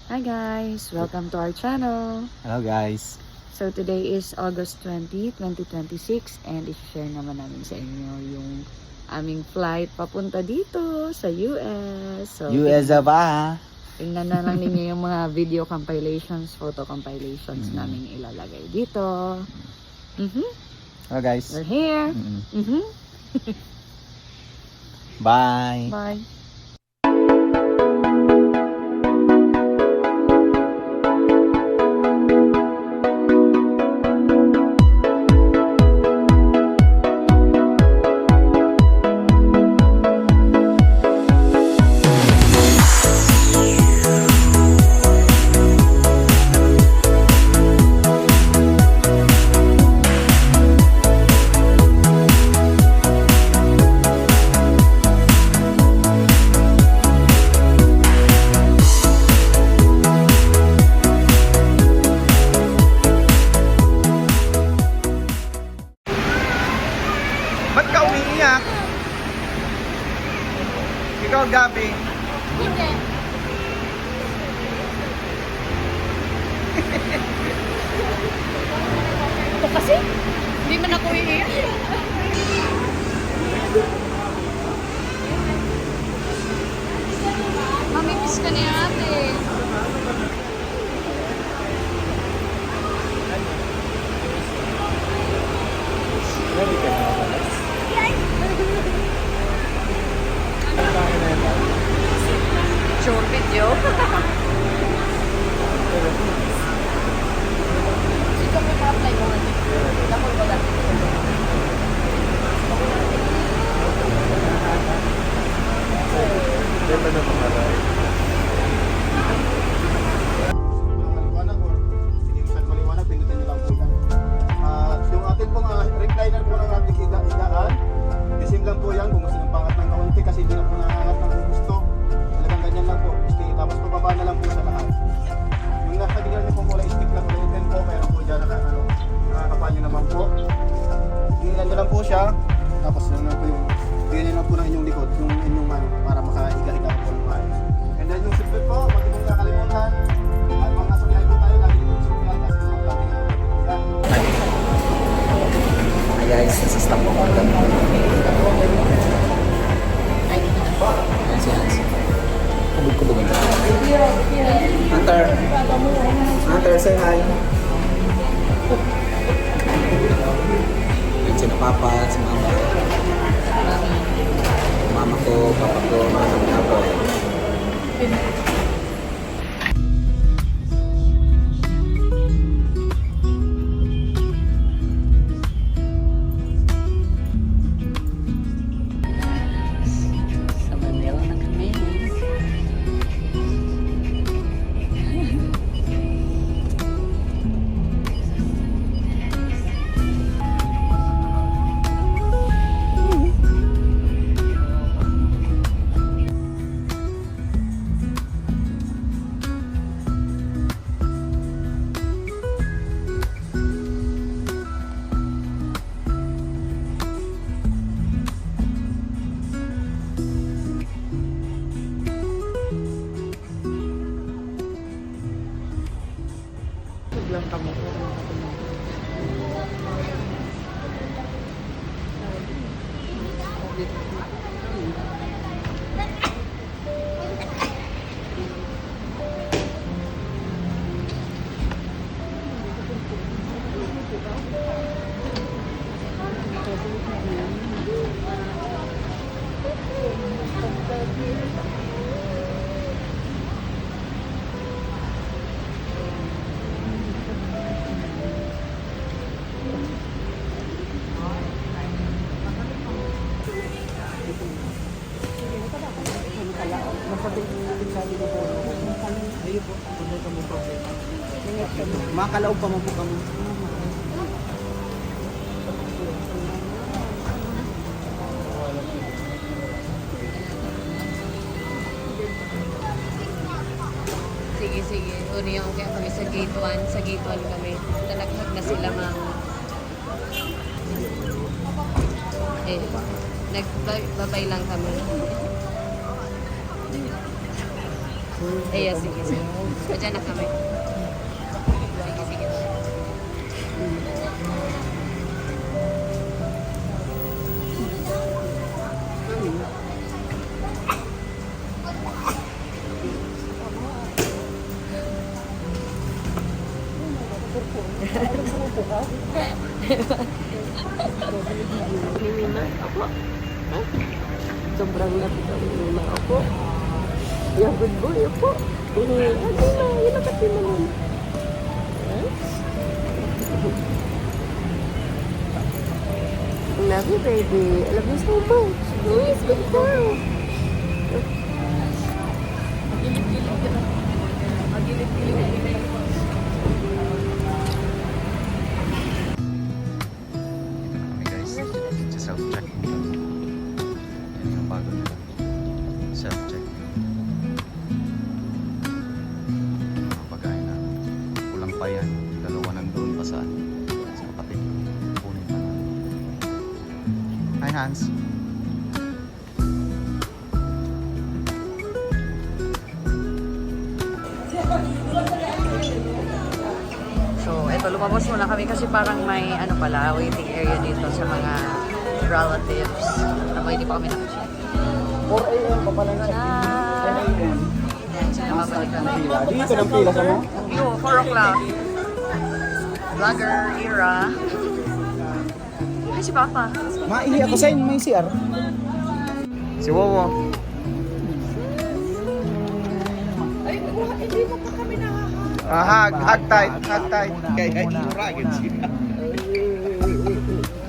Hi guys! Welcome to our channel! Hello guys! So today is August 20, 2026 and i-share naman namin sa inyo yung aming flight papunta dito sa US. So, US ba? tingnan na lang ninyo yung mga video compilations, photo compilations namin ilalagay dito. Hello guys! We're here! Bye! Bye! Ba't ka umiiyak? Ikaw, Gabi. Hindi. Ito kasi, hindi man ako iiyak. Mamipis ka ni ate. Short video. Sito mo pa-apply mo. Dapat ba dati? Yung atin pong recliner po ng ating higaan, desim lang po yan, kung gusto ng pangat ng kaunti kasi hindi na po nangangat ng gusto. Talagang ganyan lang po. Tapos pababa na lang po sa lahat. Yung nasa gilid niyo pong kulay stick lang po, then po, meron po dyan nakapanyo naman po. Tingnan nyo lang po siya, tapos yun lang po yung ganyan lang po ng inyong likod, yung inyong para makahiga-higa po ng maayos. And then yung seatbelt po, pag hindi mong kakalimutan, at mga nasa biyahe po tayo, lagi yung seatbelt kasi mga dating yan. Hi guys, nasa stop ako. Ayan si Hans. Kubog-kubogan. Hunter! Hunter, say hi! Ayan si na papa, si mama. Mama ko, papa ko, mama ko. Sa Manila na kami. Lang kamo po. Makalaw pa mo po kami. Sige, sige. Uni yung kaya kami sa gate 1. Sa gate 1 kami. Nalaghag na sila mga... Nagbabay lang kami. Eh, sige, sige. So, dyan na kami. Sige, sige. Ni Mina, ako. Sobrang lapit ang Mina ako. Yeah, good boy ako. Ano na, yun na kasi naman. I love you, baby. I love you so much. Luis, good girl. Kami guys, sa self-check. Yan yung bago nila. Self-check. Mga pagkain na. Kulang pa yan. Dalawa nandun pa sa kapatid. Kunin pa na. Hi Hans. So, eto, lumabas muna kami kasi parang may ano pala, waiting area dito sa mga relatives. Ano ba, hindi pa kami nakacheck. 4 a.m. pa pala Na! Yan, sila babalik kami. Dito ng pila sa mo? Yo, 4 o'clock. Vlogger era. Ay, si Papa. Maihi ako sa inyo, may CR. Si Wowo. Hug tight, hug tight. Kaya uragin siya.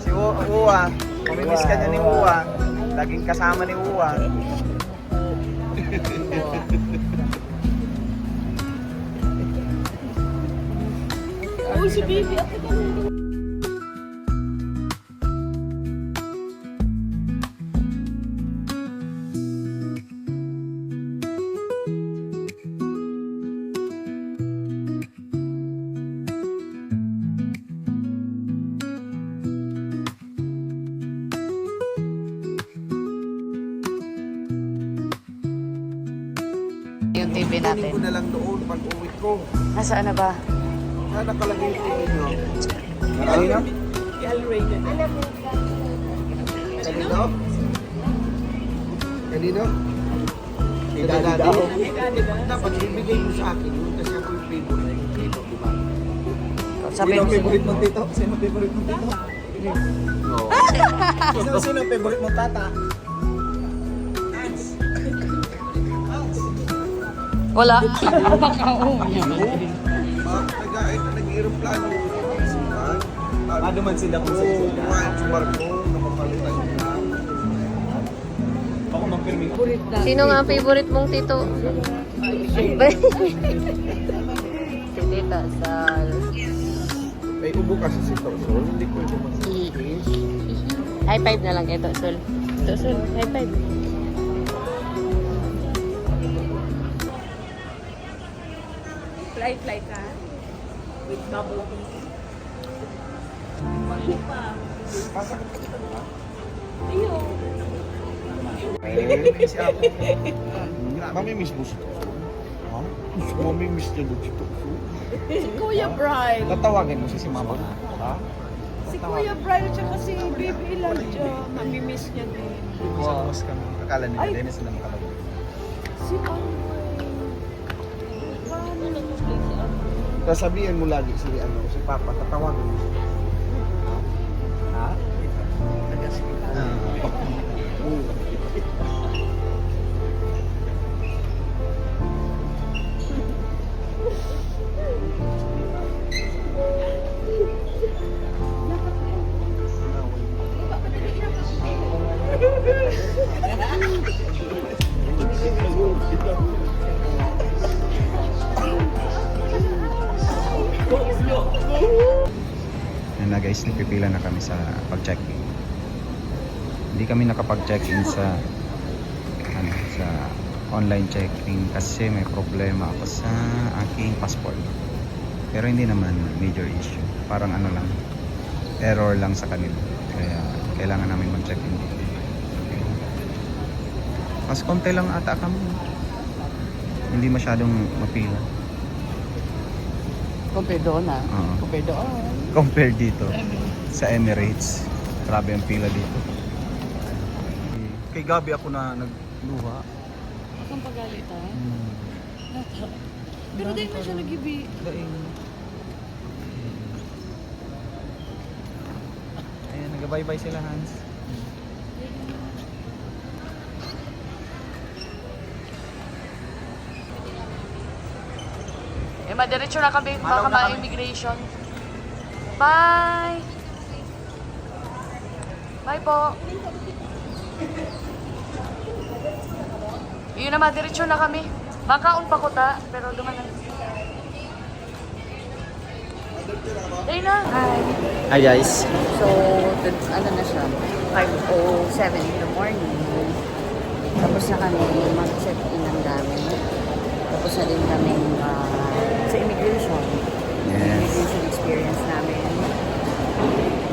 Si Uwa, mamimiss ka niya ni Uwa. Laging kasama ni Uwa. Uy, si baby. Ako ka na. Yung TV Kunin ko natin. na lang doon pag uwi ko. Nasaan na ba? Saan nakalagay yung TV nyo? Kanina? Kanino? Kanino? Kay Daddy. Dapat ibigay mo sa akin yun kasi ako yung favorite dito, di ba? Sabi Sino mo ang favorite mong tito? Sino ang favorite mong tito? No. Sino ang favorite mong tata? wala. Nag-aeroplano. Ano man sila kung sa sila? Sa barko, napapalitan nila. Ako mag-filming. Sino nga ang favorite mong tito? Si Tita Sal. May ubo kasi si Torsol, hindi ko ito masasabi. High five na lang ito, Sol. Ito, Sol. High five. Fly ka. With bubble tea. Mamimiss ako. Mamimiss mo si Torsol? Ha? Mamimiss niya doon si Torsol? Si Kuya Brian. Tatawagin mo si Mama. Ha? Si Kuya Brian at saka si Baby Elijah. Mamimiss niya din. Wow. Akala nila, hindi na sila makalagay. Si Paano. Sasabihin mo lagi si Papa, tatawagin mo. Ha? Yan na guys, nagpipila na kami sa pag-check-in. Hindi kami nakapag-check-in sa sa online check-in kasi may problema ako sa aking passport. Pero hindi naman major issue. Parang ano lang, error lang sa kanila. Kaya kailangan namin mag-check-in dito. Mas konti lang ata kami. Hindi masyadong mapila. Compare doon ha. Oo. Compare doon. Compare dito sa Emirates. Grabe ang pila dito. Kay Gabi ako na nagluha. Akong pagalit ha. Hmm. Pero dahil na siya nag-ibi. Daing. Ayan, nag-bye-bye sila, Hans. Madiretso na kami, baka ma-immigration. Bye! Bye po! Yun na, madiretso na kami. Makaon pa ko ta, pero duman na. Ayun na! Hi. Hi guys. So, ano na siya? 5:07 in the morning. Tapos na kami mag-check-in ng dami. Tapos na din kami sa immigration. Yes. Immigration experience namin.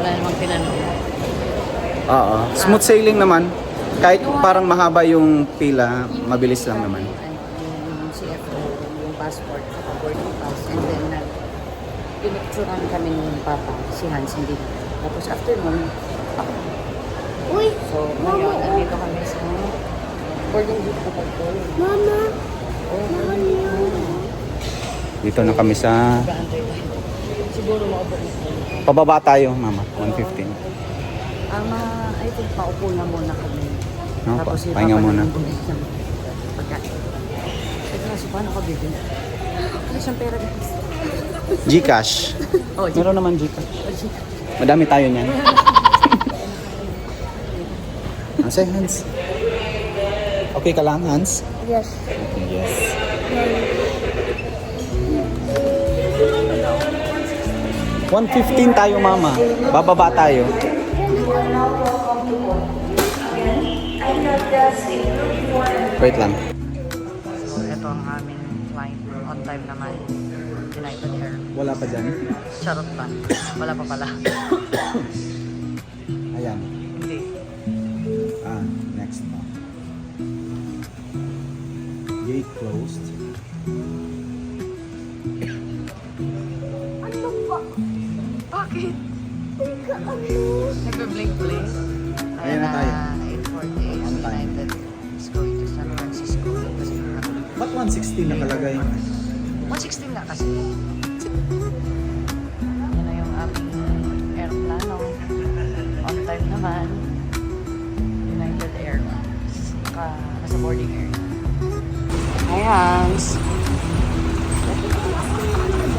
Wala namang tinanong. Oo. Smooth sailing naman. Kahit parang mahaba yung pila, mabilis lang naman. Yung CFO, yung passport, saka boarding pass. And then, pinicturean kami ng papa, si Hans, hindi. Tapos after nun, ako. Uy! So, ngayon, nandito kami sa boarding gate ko pag Mama! Dito na kami sa Siguro maupo na. pababa tayo, mama. 115. I think paupo na muna kami. No, Tapos pahinga muna. ng pagkain. Ito na, so paano ka bibili? Wala siyang pera guys. Gcash. Oh, Meron naman Gcash. Gcash. Madami tayo niyan. Say, Hans. Okay ka lang, Hans? Yes. Yes. $115 tayo, mama. Bababa tayo. Wait lang. So, ito ang aming flight. On time naman. United Air. Wala pa dyan. Charot ba? Wala pa pala. Ayan. Hindi. Next na. Gate closed. Bakit? Nagbe-blink-blink. Ayan na tayo. 8:48. On time. United is going to San Francisco. Kasi Ba't 116 nakalagay? 116 nga kasi. Yan na yung aming aeroplano. On time naman. United Airlines. Nasa boarding area. Hi, Hans.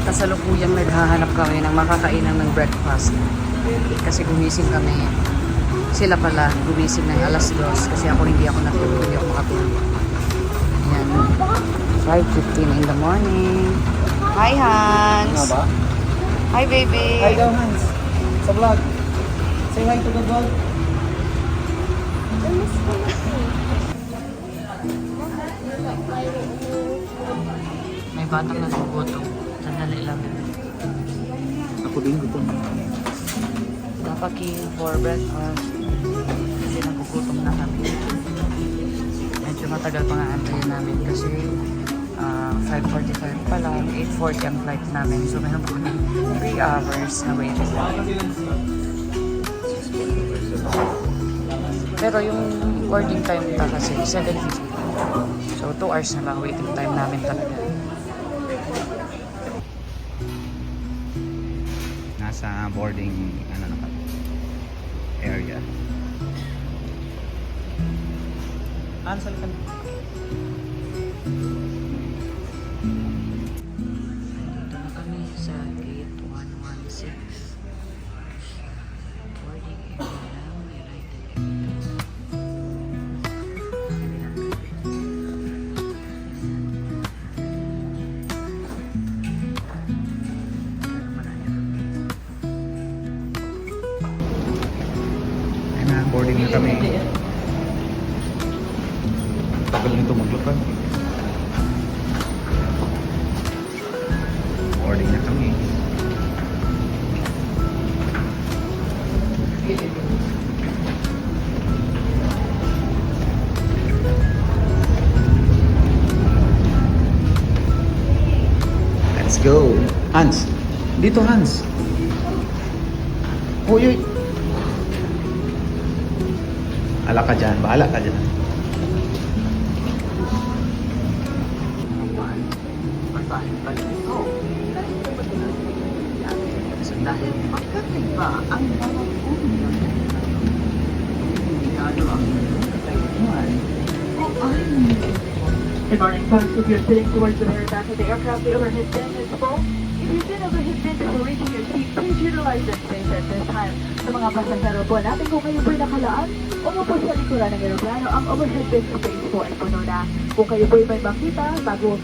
Kasalukuyang naghahanap kami ng makakainan ng breakfast. Kasi gumising kami. Sila pala gumising ng alas 2 kasi hindi ako natulog, hindi ako makatulog. Ayan. 5:15 in the morning. Hi, Hans. ba? Hi, baby. Hi daw, Hans. Sa vlog. Say hi to the vlog. May batang nagugutom. Sandali lang. Ako din gutom. Napaki for breakfast. Kasi nagugutom na kami. Medyo matagal pa nga antayin namin kasi 5:45 pa lang, 8:40 ang flight namin. So meron pa kami 3 hours na waiting. Pero yung boarding time ta kasi 7:50. So 2 hours na lang waiting time namin talaga. Nasa boarding na kami. Area. Ansel ka. Dito na kami sa gate 116. Boarding area ng United Airlines. Ayan na, boarding na kami. Tagal nito maglakad. Boarding na kami. Let's go. Hans. Dito, Hans. Uy, uy. Ala ka dyan. Bahala ka dyan. Dahil magkakaiba ang bawat ulo. Good morning, folks. If you're sitting towards the very back of the aircraft, the overhead bin is full. If you've been overhead bin before reaching your seat, please utilize that space at this time. Sa mga pasahero po natin, kung kayo po'y nakalaan, umupo sa likuran ng aeroplano, ang overhead bin space po ay puno na. Kung kayo po'y may makita bago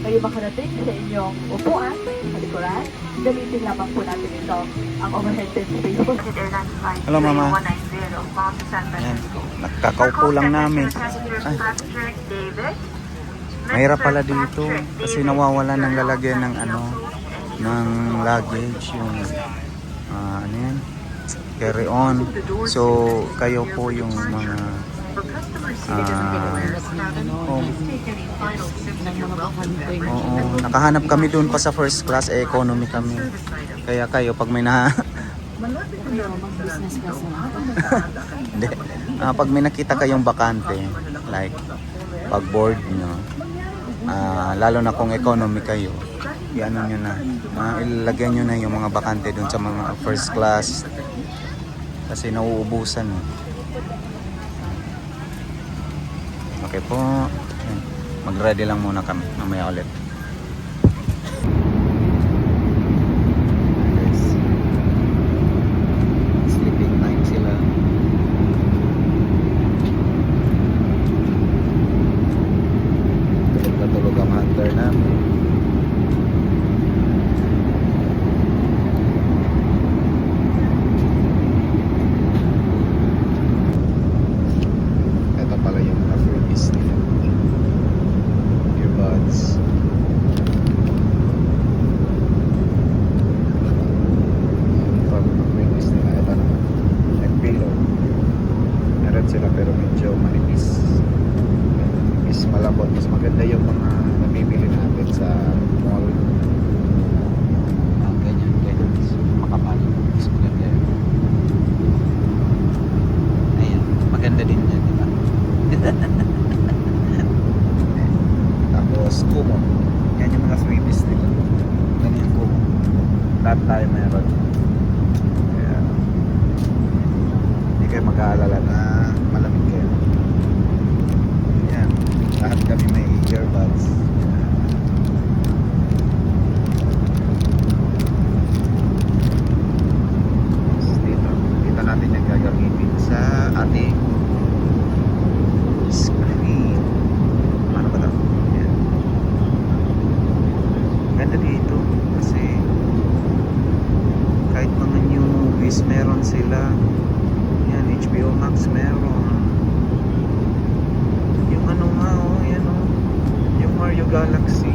kayo makarating sa inyong upuan sa likuran, gamitin lamang po natin ito. Ang overhead bin space po sa Airlines Flight Hello, Mama. 190 from San Ayan. Francisco. Nakakaupo lang namin. Ay. Mahirap pala dito kasi nawawala ng lalagyan ng ano ng luggage yung ano yan, carry on. So kayo po yung mga nakahanap kami doon pa sa first class, economy kami. Kaya kayo pag may Mag-business kasi. hindi, pag may nakita kayong bakante like pag board nyo, lalo na kung economy kayo, i-ano nyo na, ilalagyan nyo na yung mga bakante dun sa mga first class kasi nauubusan. Okay po, mag-ready lang muna kami, mamaya ulit. Sleeping time sila. Tulog ang hunter namin. Ito pala yung mga freebies nila. Earbuds. Ito ang mga freebies nila. Ito naman. Neck pillow. Meron sila pero medyo manipis. Is malabot, mas maganda yung mga nabibili natin sa mall. Ganyan, ganyan. Makapal. Mas maganda yun. Ayan, maganda din yan, di ba? Tapos, kumo. Yan yung mga freebies nila. Ganyan kumo. Lahat tayo meron. Kaya, hindi kayo mag-aalala na malamig kayo. Yan. Lahat kami may earbuds. Dito natin yung gagamitin sa ating screen. Ano ba ito? Yan. Ganda dito kasi kahit mga new movies meron sila. Yan, HBO Max meron. Yung ano nga, yan yung Mario Galaxy,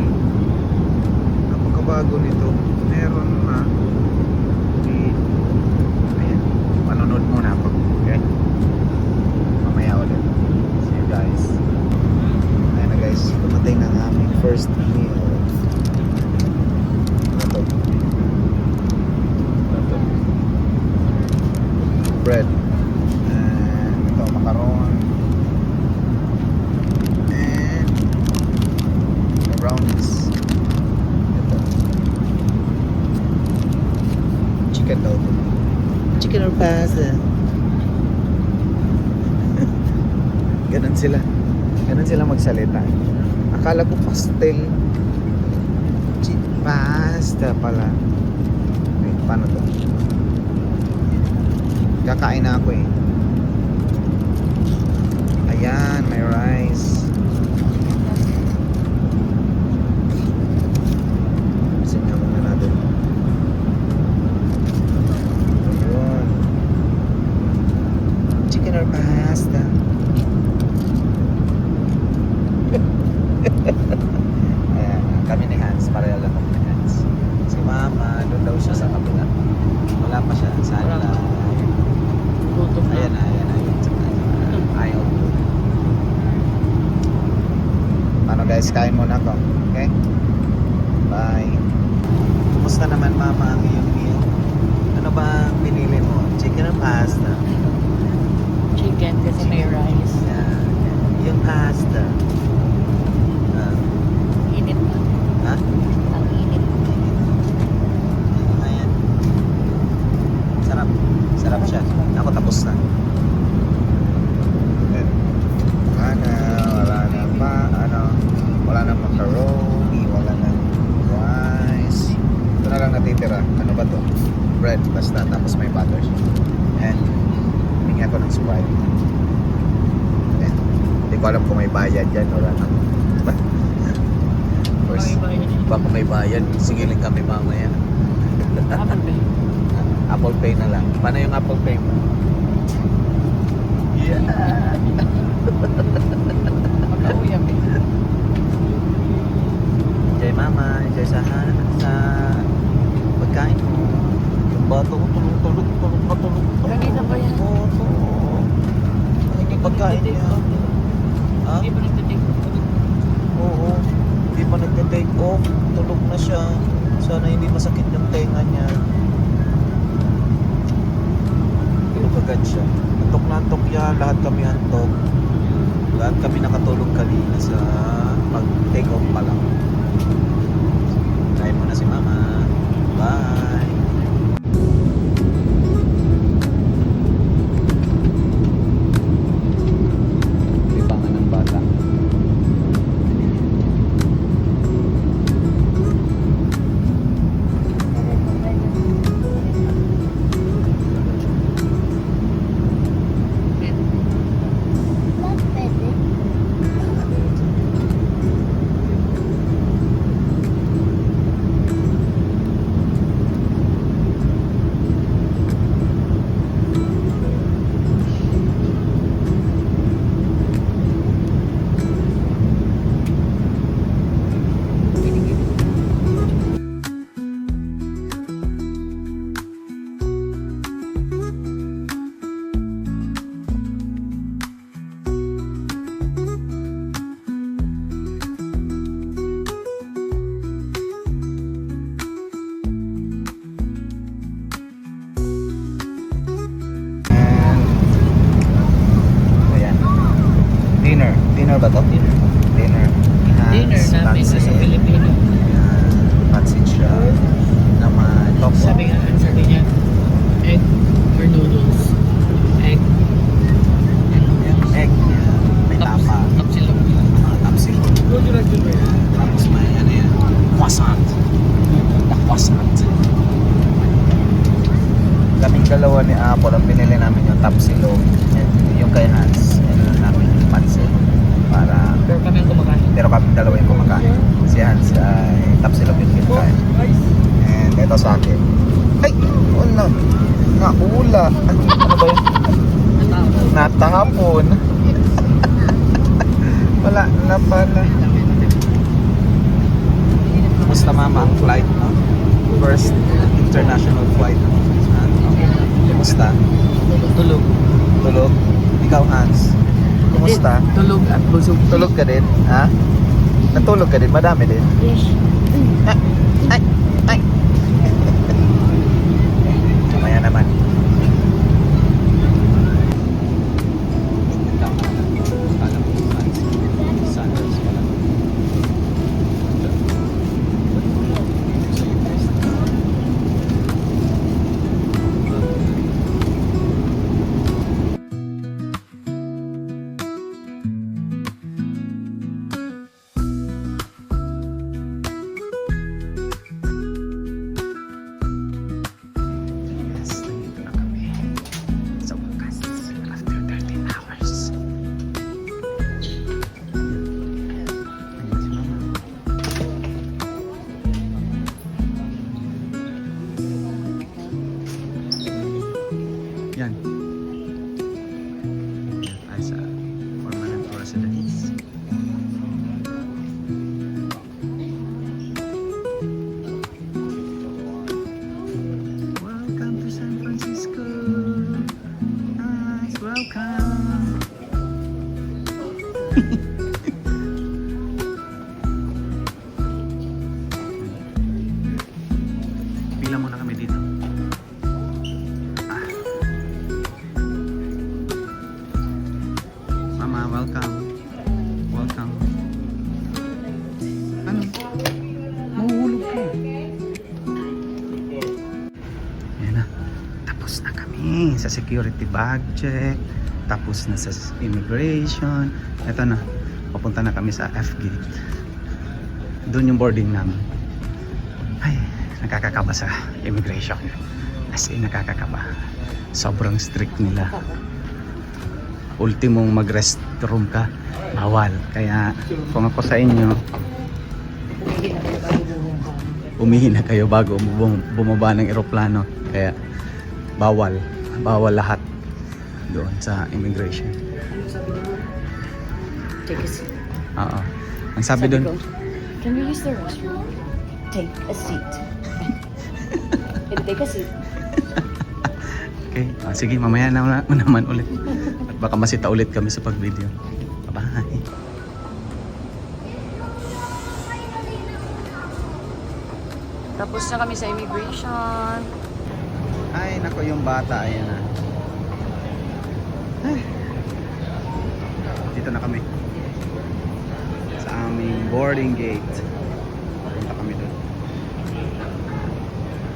napakabago nito, meron na. Ayan, manonood muna pag okay? Mamaya ulit. See you guys. Ayan na guys, dumating na ng aming first meal. Ito. Bread. And ito, macaron. Brownies. Ito. Chicken daw. Chicken or pasta. Ganun sila. Ganun sila magsalita. Akala ko pastel. Pasta pala. Wait, paano to? Kakain na ako eh. Ayan, may rice. Pasta. Ayan, kami ni Hans, pareho lang kami ni Hans. Si Mama, doon daw siya sa kabila. Wala pa siya, sana lang. Gutom na. Ayan na, ayan na. Ayaw. Kumusta naman mama ang iyong meal? Ano ba ang pinili mo? Chicken or pasta? Chicken kasi may rice. Yan. Yung pasta. Ah, Init pa. ha? Ang init. Ayan. Sarap. Sarap siya. Ako tapos na. Ayan. Wala na macaroni, wala na rice. Ito na lang natitira. Ano ba to? Bread basta, tapos may butter siya. And hingi ako ng Sprite. Ayan. Hindi ko alam kung may bayad yan or ano. Of course, baka may bayad, sigilin kami mamaya. Apple Pay na lang. Paano yung Apple Pay mo? Yeah! Mag-auyam eh. Enjoy mama, enjoy sa pagkain mo. Yung bato ko tulog. Kanina ba yan? Oo, to. Ano yung pagkain niya? Ha? Hindi ba nagtitig? Oo. Hindi pa nagte-take off. Tulog na siya. Sana hindi masakit yung tenga niya. Tulog agad siya. Antok na antok yan. Lahat kami antok. Lahat kami nakatulog kanina sa pag-take off pa lang. Kain mo na si mama. Bye! Libangan ng bata. Ayan. Dinner ba to? Dinner. Dinner namin sa Pilipino. Pansit siya. Naman. Tofu. Sabi niya, egg or noodles. Egg. Egg. May tapa. Tapsilog. Tapsilog. Tapos may ano yan. Croissant. Croissant. Kaming dalawa ni Apple ang pinili namin yung tapsilog. And yung kay Hans. Ano namin yung pansit. Para Pero kami ang kumakain. pero kami dalawa yung kumakain. Si Hans ay tapsilog yung kinakain. And ito sa akin. Ay! Wala. Naula. Ano ba yun? Natapon. Wala na pala. Kumusta mama ang flight, no? First international flight. Kumusta? Tulog. Tulog? Ikaw, Hans? Kumusta? Tulog at busog. Tulog ka din? Ha? Natulog ka din? Madami din? Yes. Ay! Ay! Mamaya naman. Pila muna kami dito. Ah. Mama, welcome. Welcome. Ano? Mahuhulog ka. Yan na. Tapos na kami sa security bag check. Tapos na sa immigration. Ito na. Papunta na kami sa F gate. Doon yung boarding namin. Ay, nakakakaba sa immigration. As in, nakakakaba. Sobrang strict nila. Ultimong mag-restroom ka, bawal. Kaya kung ako sa inyo, umihi na kayo bago bumaba ng eroplano. Kaya bawal. Bawal lahat doon sa immigration. Take a seat. Oo. Ang sabi doon, ko, can we use the restroom? Take a seat. Take a seat. okay, sige, mamaya na naman ulit. At baka masita ulit kami sa pag-video. Bye-bye. Tapos na kami sa immigration. Ay, nako yung bata, ayan na. Ay. Dito na kami. Sa aming boarding gate. Papunta kami doon.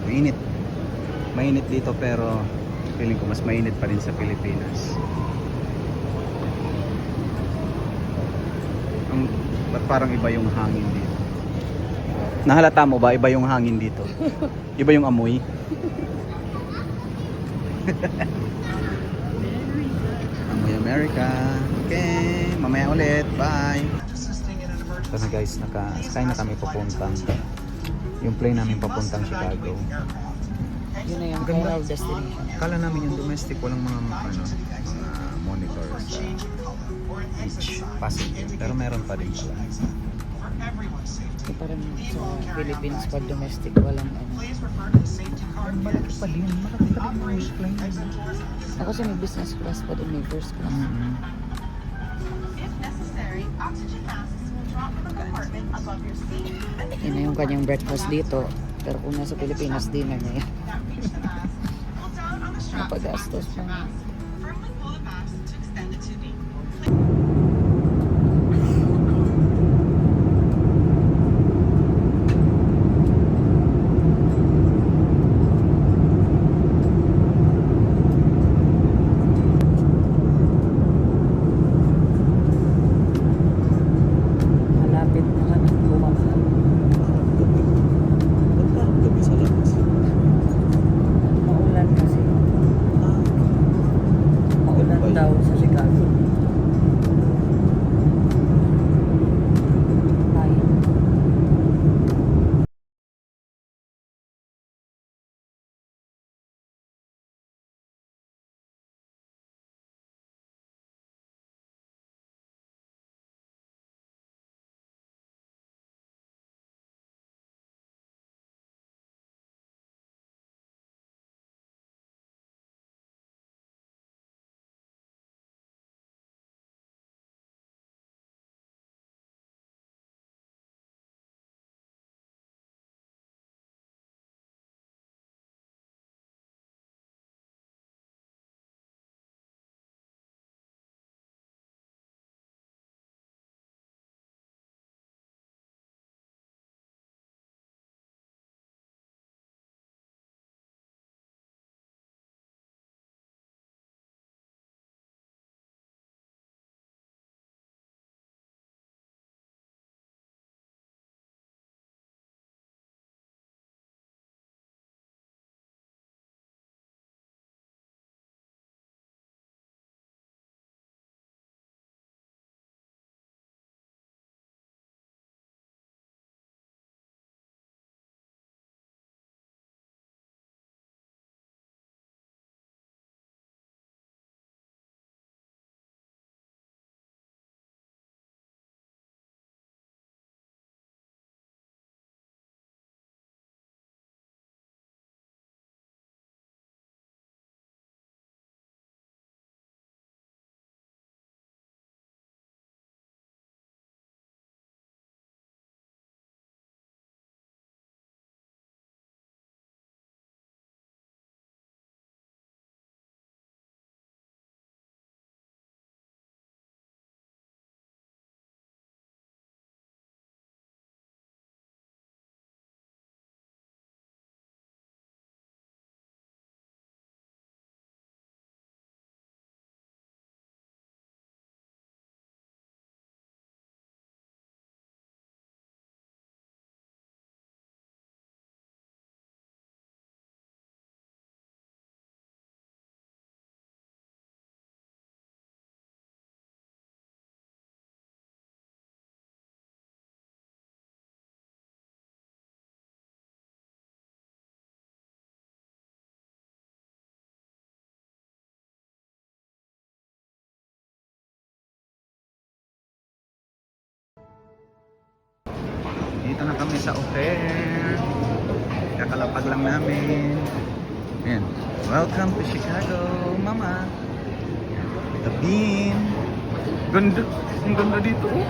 Mainit. Mainit dito pero feeling ko mas mainit pa rin sa Pilipinas. Ba't parang iba yung hangin dito? Nahalata mo ba iba yung hangin dito? Iba yung amoy? Amoy America. Okay, mamaya ulit. Bye. Ito na guys, naka-sky na kami papuntang. Yung plane namin papuntang Chicago. Yun na yung final destination. Kala namin yung domestic, walang mga monitor sa each passenger. Pero meron pa rin pala. Yung parang sa Philippines pag domestic walang ano. Malaki pa din yung plane. Ako sa may business class pa din, may first class. Yun na yung kanyang breakfast dito. Pero kung nasa Pilipinas, dinner na yan. Napagastos pa nga. Malapit na kami bumaba. Gabi sa labas. Maulan kasi. na kami sa hotel. Kakalapag lang namin. Ayan. Welcome to Chicago, Mama. The Bean. Ganda. Ang ganda dito. Oh.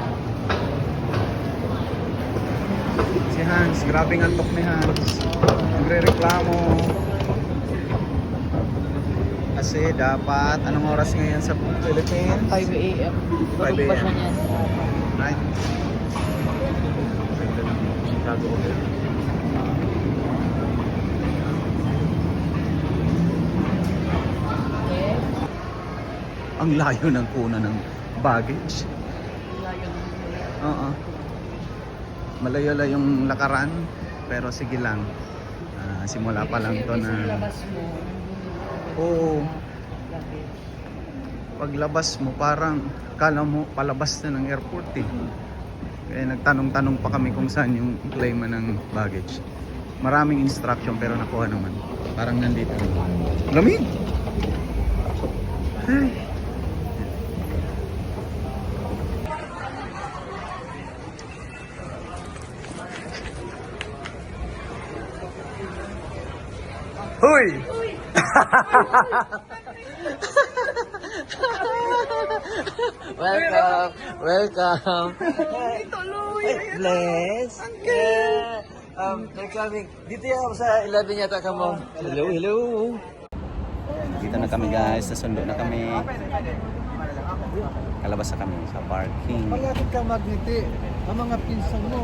Si Hans. Grabing antok ni Hans. Nagre-reklamo. Kasi dapat, anong oras ngayon sa Philippines? 5 a.m. 5 Tulog pa siya a.m. niyan. Right? Chicago Hotel. Ang layo ng kuna ng baggage. Oo. Malayo lang yung lakaran, pero sige lang. Simula pa lang to na. Labas mo. Oo. Paglabas mo parang kala mo palabas na ng airport eh. Kaya nagtanong-tanong pa kami kung saan yung claim ng baggage. Maraming instruction pero nakuha naman. Parang nandito. Lamig! Ay. Hoy! Welcome! Welcome! Bless! They're coming. Dito yan sa 11 yata ka mo. Hello, hello! Dito na kami guys, nasundo na kami. Kalabas na kami sa parking. Malapit ka magniti. Ang mga pinsan mo,